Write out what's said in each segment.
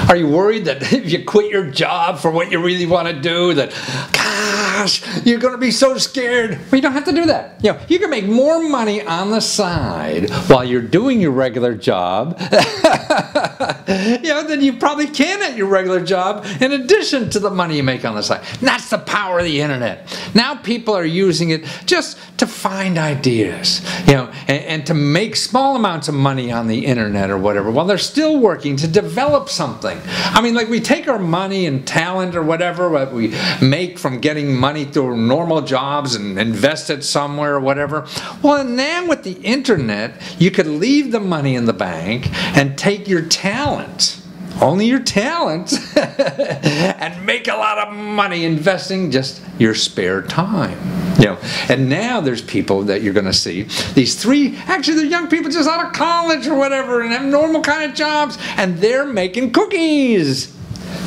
Are you worried that if you quit your job for what you really want to do, that, gosh, you're going to be so scared? Well, you don't have to do that. You know, you can make more money on the side while you're doing your regular job, you know, than you probably can at your regular job, in addition to the money you make on the side. And that's the power of the internet. Now people are using it just to find ideas, you know, and to make small amounts of money on the internet or whatever, while they're still working to develop something. I mean, like, we take our money and talent or whatever what we make from getting money through normal jobs and invest it somewhere or whatever. Well, now with the internet, you could leave the money in the bank and take your talent, only your talent, and make a lot of money investing just your spare time. You know, and now there's people that you're going to see, these three, actually they're young people just out of college or whatever, and have normal kind of jobs, and they're making cookies.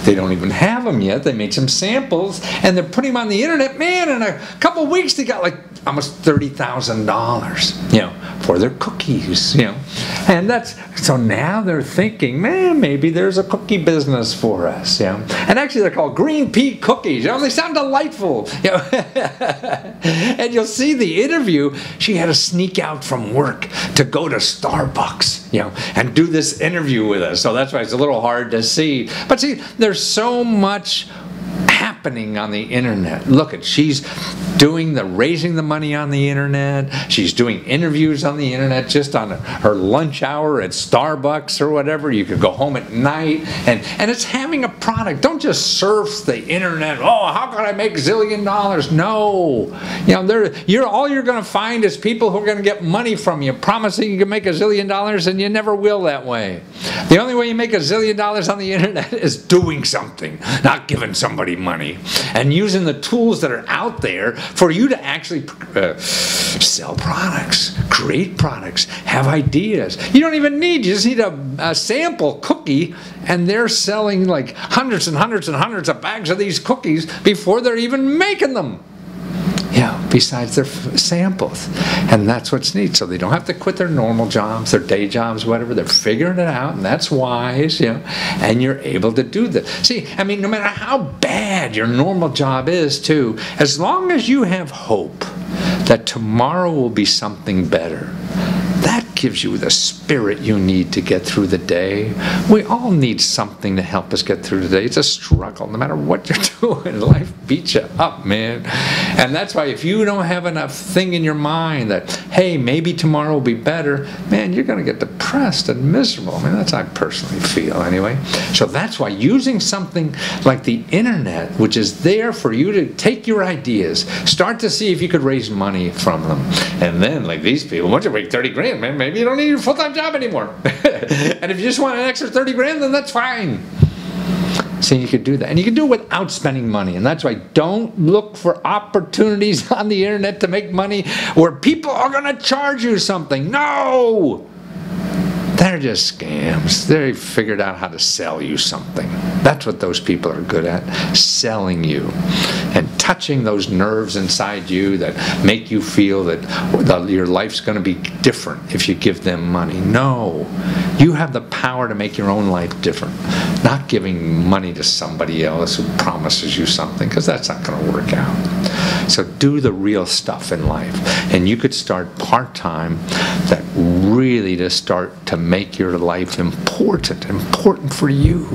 They don't even have them yet. They made some samples, and they're putting them on the internet. Man, in a couple of weeks, they got like almost $30,000, you know, for their cookies, you know. And that's, so now they're thinking, man, maybe there's a cookie business for us, you know. And actually, they're called green pea cookies. You know, they sound delightful, you know. And you'll see the interview. She had to sneak out from work to go to Starbucks, you know, and do this interview with us. So that's why it's a little hard to see. But see, there's so much happening on the internet. Look at, she's doing the raising the money on the internet. She's doing interviews on the internet just on her lunch hour at Starbucks or whatever. You could go home at night, and it's having a product. Don't just surf the internet. Oh, how can I make $1 zillion? No, you know, all you're going to find is people who are going to get money from you, promising you can make $1 zillion, and you never will that way. The only way you make $1 zillion on the internet is doing something, not giving somebody money, and using the tools that are out there for you to actually sell products, create products, have ideas. You don't even need, you just need a sample cookie, and they're selling like hundreds and hundreds and hundreds of bags of these cookies before they're even making them. Yeah, besides their samples. And that's what's neat. So they don't have to quit their normal jobs, their day jobs, whatever. They're figuring it out, and that's wise, you know, and you're able to do that. See, I mean, no matter how bad your normal job is, too, as long as you have hope that tomorrow will be something better, that gives you the spirit you need to get through the day. We all need something to help us get through the day. It's a struggle. No matter what you're doing, life beats you up, man. And that's why if you don't have enough thing in your mind that, hey, maybe tomorrow will be better, man, you're going to get depressed and miserable. I mean, that's how I personally feel anyway. So that's why using something like the internet, which is there for you to take your ideas, start to see if you could raise money from them. And then, like these people, once you make 30 grand, man, maybe you don't need your full-time job anymore. And if you just want an extra 30 grand, then that's fine. So you could do that. And you can do it without spending money. And that's why don't look for opportunities on the internet to make money where people are going to charge you something. No! They're just scams. They figured out how to sell you something. That's what those people are good at, selling you and touching those nerves inside you that make you feel that your life's going to be different if you give them money. No, you have the power to make your own life different, not giving money to somebody else who promises you something, because that's not going to work out. So do the real stuff in life, and you could start part-time that really to start to make your life important for you.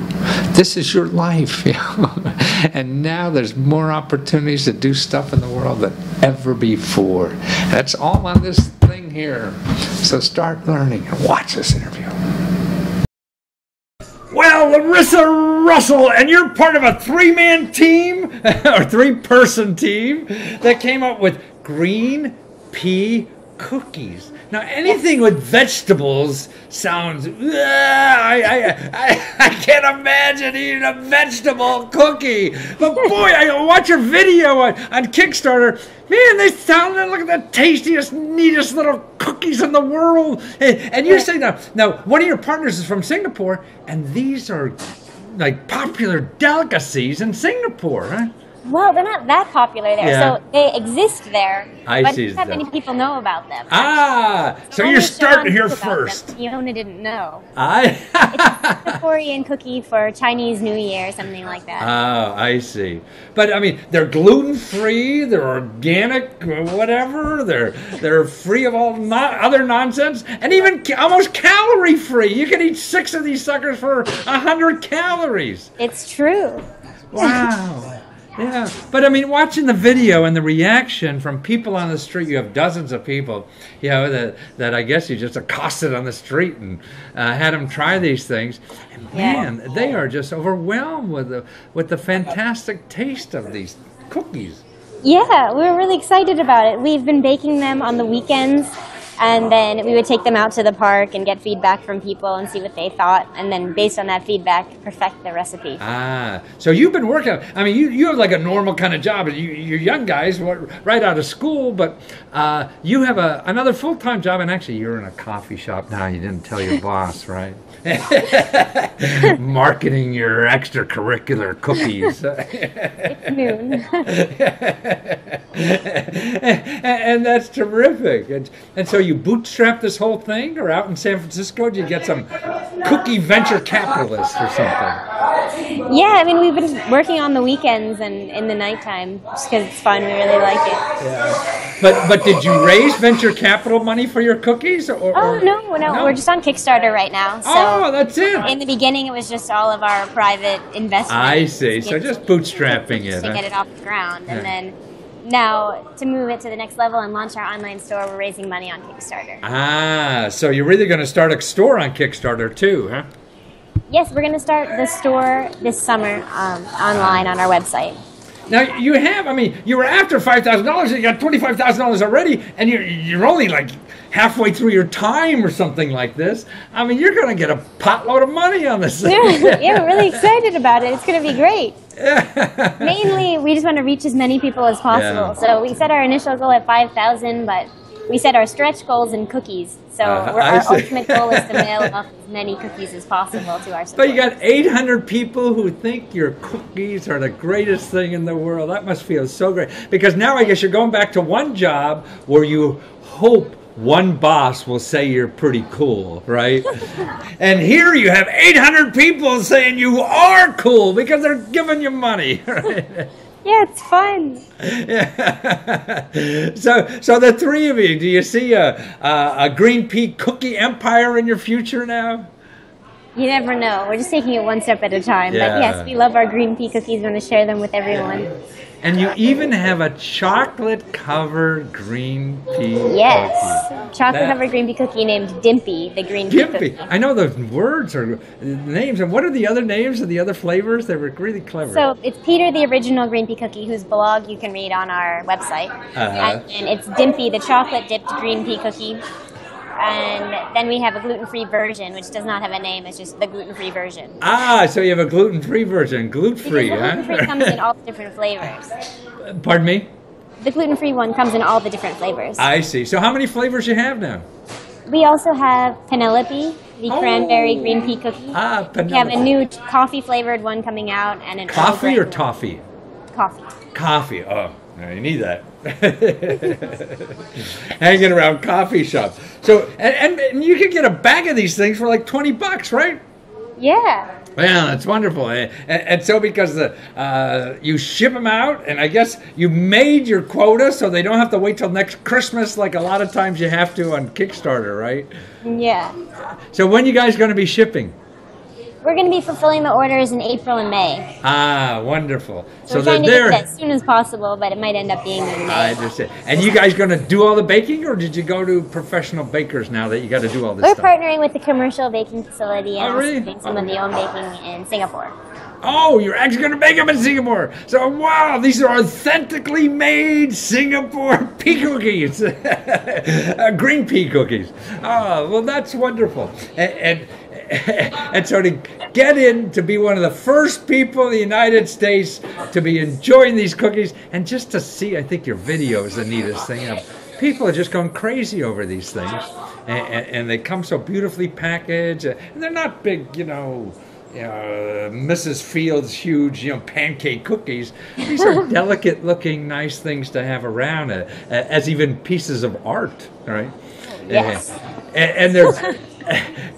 This is your life, you know? And now there's more opportunities to do stuff in the world than ever before. That's all on this thing here. So start learning and watch this interview. Well, Larissa Russell, and you're part of a three-man team, or three-person team, that came up with green pea cookies. Now, anything with vegetables sounds, I can't imagine eating a vegetable cookie. But boy, I watch your video on Kickstarter. Man, they sound like the tastiest, neatest little cookies in the world. And you're saying now one of your partners is from Singapore, and these are like popular delicacies in Singapore, huh? Well, they're not that popular there, Yeah. so they exist there, I but see not that many stuff. people know about them. Ah, so Only you're starting Sean here knew about first. them. Fiona didn't know. It's I. a Singaporean cookie for Chinese New Year, something like that. Oh, I see. But I mean, they're gluten-free, they're organic, whatever. They're free of all other nonsense, and even almost calorie-free. You can eat 6 of these suckers for 100 calories. It's true. Wow. Yeah, but I mean, watching the video and the reaction from people on the street, you have dozens of people, you know, that I guess you just accosted on the street and had them try these things. And man, they are just overwhelmed with the fantastic taste of these cookies. Yeah, we were really excited about it. We've been baking them on the weekends, and then we would take them out to the park and get feedback from people and see what they thought, and then based on that feedback, perfect the recipe. Ah, so you've been working. I mean, you have like a normal kind of job. You're young guys, right out of school, but you have another full-time job, and actually, you're in a coffee shop now. You didn't tell your boss, right? Marketing your extracurricular cookies. It's noon. And that's terrific. And so you bootstrap this whole thing, or out in San Francisco, did you get some cookie venture capitalist or something? Yeah, I mean, we've been working on the weekends and in the nighttime just because it's fun. We really like it. Yeah. But did you raise venture capital money for your cookies? Oh, no, we're just on Kickstarter right now. So Oh, that's it. in the beginning, it was just all of our private investments. I see. So just bootstrapping it. To Huh? get it off the ground. Yeah. And then now, to move it to the next level and launch our online store, we're raising money on Kickstarter. Ah, so you're really going to start a store on Kickstarter too, huh? Yes, we're going to start the store this summer online on our website. Now you have, I mean, you were after $5,000, you got $25,000 already, and you're only like halfway through your time or something like this. I mean, you're going to get a potload of money on this thing. Yeah, we're really excited about it. It's going to be great. Mainly, we just want to reach as many people as possible. Yeah. So we set our initial goal at 5,000, but we set our stretch goals in cookies. So I our see. ultimate goal is to mail off as many cookies as possible to our supporters. But you got 800 people who think your cookies are the greatest thing in the world. That must feel so great. Because now I guess you're going back to one job where you hope one boss will say you're pretty cool, right? And here you have 800 people saying you are cool because they're giving you money, right? Yeah, it's fun. Yeah. So the three of you, do you see a green pea cookie empire in your future now? You never know. We're just taking it one step at a time. Yeah. But yes, we love our green pea cookies. We want to share them with everyone. And you even have a chocolate-covered green pea Yes. cookie. Chocolate-covered green pea cookie named Dimpy, the green pea Gimpy. cookie. I know the words or names. And what are the other names of the other flavors? They were really clever. So it's Peter, the original green pea cookie, whose blog you can read on our website. And it's Dimpy, the chocolate-dipped green pea cookie. And then we have a gluten-free version, which does not have a name. It's just the gluten-free version. Ah, so you have a gluten-free version. Gluten-free, Because the huh? gluten-free comes in all the different flavors. Pardon me? The gluten-free one comes in all the different flavors. I see. So how many flavors you have now? We also have Penelope, the cranberry green pea cookie. Ah, We have Penelope. a new coffee-flavored one coming out, and an Earl Coffee Grey or one. toffee? Coffee. Coffee. Oh, no, you need that. Hanging around coffee shops. So, and you can get a bag of these things for like $20, right? Yeah. Well, that's wonderful. And so because you ship them out, and I guess you made your quota so they don't have to wait till next Christmas like a lot of times you have to on Kickstarter, right? Yeah. So when you guys going to be shipping? We're going to be fulfilling the orders in April and May. Ah, wonderful. So we're trying to get it as soon as possible, but it might end up being in May. I understand. And you guys going to do all the baking, or did you go to professional bakers now that you got to do all this We're stuff? partnering with the commercial baking facility and Oh, really? also doing some of the own baking in Singapore. Oh, you're actually going to bake them in Singapore. So, wow, these are authentically made Singapore pea cookies. Green pea cookies. Oh, well, that's wonderful. And so to get in to be one of the first people in the United States to be enjoying these cookies, and just to see, I think your video is the neatest thing. People are just going crazy over these things. And they come so beautifully packaged. And they're not big, Mrs. Fields' huge, pancake cookies. These are delicate-looking, nice things to have around, as even pieces of art, right? Yes. And there's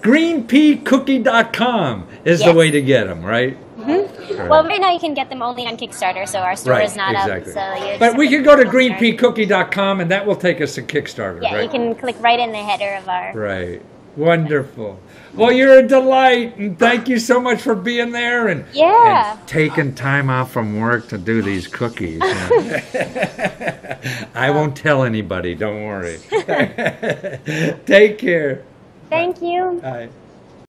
greenpeacookie.com is the way to get them, right? Mm-hmm. Well, right now you can get them only on Kickstarter, so our store is not exactly. up. So but we can go to greenpeacookie.com, and that will take us to Kickstarter, yeah, right? you can click right in the header of our... Right. Wonderful. Well, you're a delight, and thank you so much for being there and taking time off from work to do these cookies. I won't tell anybody, don't worry. Take care. Thank you. Bye.